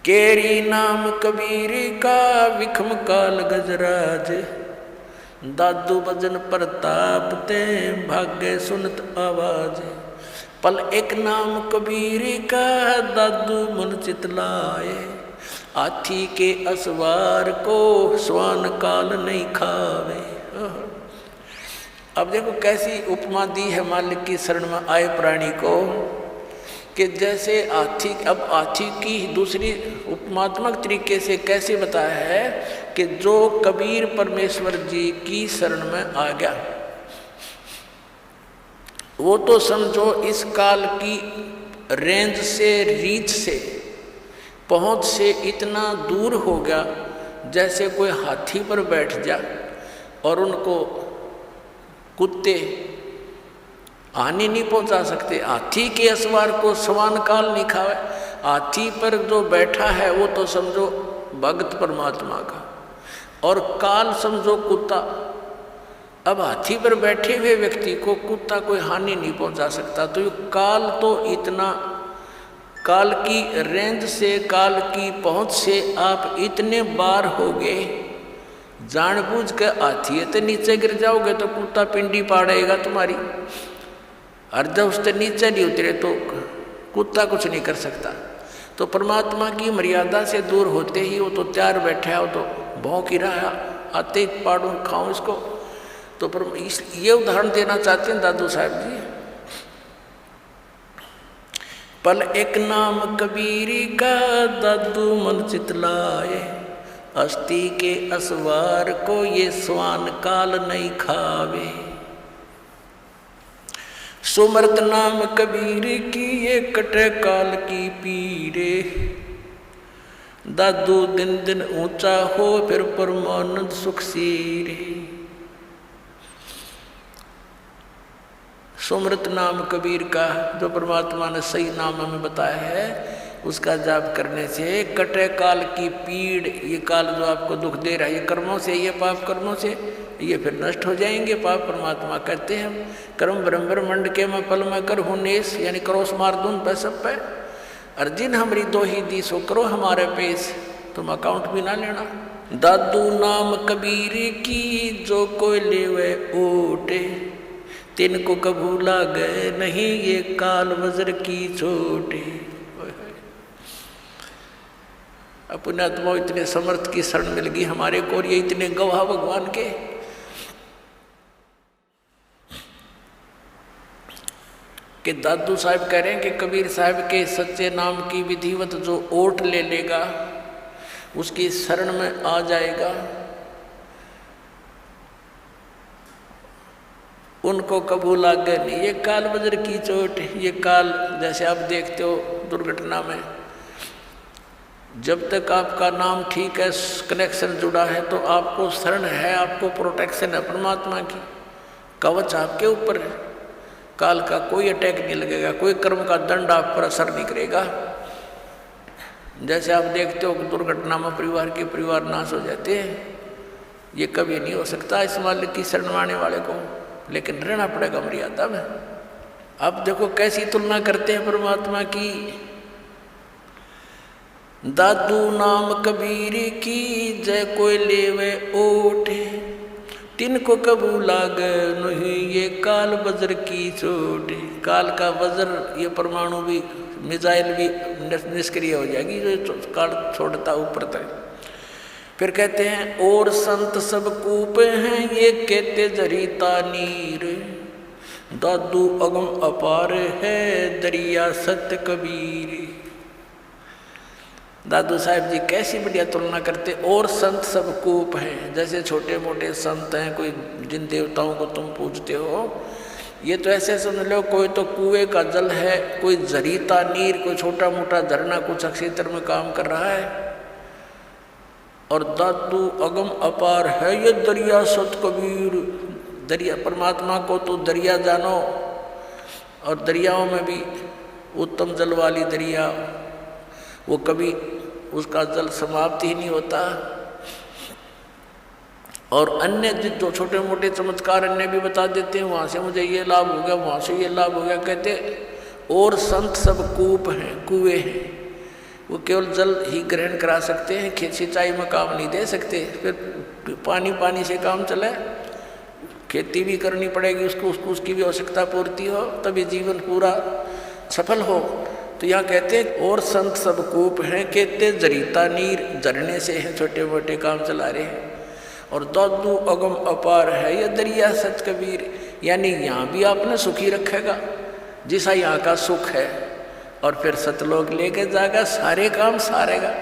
केरी नाम कबीर का विखम काल गजराज, दादू भजन प्रताप ते भाग्य सुनत आवाज। पल एक नाम कबीर का दादू मन चितलाए, हाथी के असवार को स्वान काल नहीं खावे। अब देखो कैसी उपमा दी है मालिक की शरण में आए प्राणी को, कि जैसे हाथी। अब हाथी की दूसरी उपमात्मक तरीके से कैसे बताया है कि जो कबीर परमेश्वर जी की शरण में आ गया, वो तो समझो इस काल की रेंज से, रीच से, पहुंच से इतना दूर हो गया जैसे कोई हाथी पर बैठ जा और उनको कुत्ते हानि नहीं पहुंचा सकते। हाथी के असवार को स्वान काल नहीं खावे। हाथी पर जो बैठा है वो तो समझो भगत परमात्मा का, और काल समझो कुत्ता। अब हाथी पर बैठे हुए व्यक्ति को कुत्ता कोई हानि नहीं पहुंचा सकता। तो ये काल तो इतना, काल की रेंज से, काल की पहुंच से आप इतने बार हो गए, जानबूझ के हाथी तो नीचे गिर जाओगे तो कुत्ता पिंडी पाड़ेगा तुम्हारी, और जब उससे नीचे नहीं उतरे तो कुत्ता कुछ नहीं कर सकता। तो परमात्मा की मर्यादा से दूर होते ही वो तो तैयार बैठा है, वो तो भौंक ही रहा, आते ही पाड़ू खाऊं इसको। तो ये उदाहरण देना चाहते हैं दादू साहब जी। पल एक नाम कबीरी का दादू मन चितलाए, अस्थि के असवार को ये स्वान काल नहीं खावे। सुमरत नाम कबीर की ये कटे काल की पीरे, दादू दिन दिन ऊंचा हो फिर परमानंद सुख सीरे। सुमरत नाम कबीर का, जो परमात्मा ने सही नाम हमें बताया है, उसका जाप करने से कटे काल की पीड़, ये काल जो आपको दुख दे रहा है, ये कर्मों से, ये पाप कर्मों से, ये फिर नष्ट हो जाएंगे। पाप परमात्मा कहते हैं कर्म ब्रह्म मंड के मैं पल में कर हूँ नेस, यानी करोस मार दूं पे सब पे, अर्जिन हमरी दो ही दी सो करो हमारे पेश, तुम अकाउंट भी ना लेना। दादू नाम कबीर की जो कोई लेवे ओटे, तिनको कभू लागे नहीं ये काल वज्र की चोटे। अपने आत्मा इतने समर्थ की शरण मिल गई हमारे को, और ये इतने गवाह भगवान के, कि दादू साहब कह रहे हैं कि कबीर साहब के सच्चे नाम की विधिवत जो ओट ले लेगा, उसकी शरण में आ जाएगा, उनको कबू लागे नहीं ये काल वज्र की चोट। ये काल जैसे आप देखते हो दुर्घटना में, जब तक आपका नाम ठीक है, कनेक्शन जुड़ा है, तो आपको शरण है, आपको प्रोटेक्शन है परमात्मा की, कवच आपके ऊपर है, काल का कोई अटैक नहीं लगेगा, कोई कर्म का दंड आप पर असर नहीं करेगा। जैसे आप देखते हो दुर्घटना में परिवार नाश हो जाते हैं, ये कभी नहीं हो सकता इस मालिक की शरण आने वाले को, लेकिन रहना पड़ेगा मर्यादा में। अब देखो कैसी तुलना करते हैं परमात्मा की। दादू नाम कबीर की जय कोई लेवे ओठे, तिनको कबू लागे नहीं ये काल वज्र की चोट। काल का वज्र, ये परमाणु भी, मिसाइल भी निष्क्रिय हो जाएगी जो काल छोड़ता ऊपर तक। फिर कहते हैं और संत सब कूप हैं ये कहते जरीता नीर, दादू अगम अपार है दरिया सत्य कबीर। दादू साहब जी कैसी बढ़िया तुलना करते। और संत सब कूप हैं, जैसे छोटे मोटे संत हैं, कोई जिन देवताओं को तुम पूजते हो, ये तो ऐसे समझ लो कोई तो कुएं का जल है, कोई जरीता नीर, कोई छोटा मोटा झरना कुछ क्षेत्र में काम कर रहा है। और दादू अगम अपार है ये दरिया सत कबीर। दरिया, परमात्मा को तो दरिया जानो, और दरियाओं में भी उत्तम जल वाली दरिया, वो कभी उसका जल समाप्त ही नहीं होता। और अन्य जो छोटे मोटे चमत्कार अन्य भी बता देते हैं, वहाँ से मुझे ये लाभ हो गया, वहाँ से ये लाभ हो गया। कहते और संत सब कूप हैं, कुएं हैं, वो केवल जल ही ग्रहण करा सकते हैं, खेत सिंचाई में काम नहीं दे सकते। फिर पानी से काम चले, खेती भी करनी पड़ेगी उसको उसकी भी आवश्यकता पूर्ति हो, तभी जीवन पूरा सफल हो। तो यहाँ कहते हैं और संत सब कूप हैं, कहते जरीता नीर, झरने से हैं छोटे मोटे काम चला रहे हैं। और दादू अगम अपार है ये दरिया सच कबीर, यानी यहाँ भी आपने सुखी रखेगा जैसा यहाँ का सुख है, और फिर सतलोक लेके जाएगा, सारे काम सारेगा।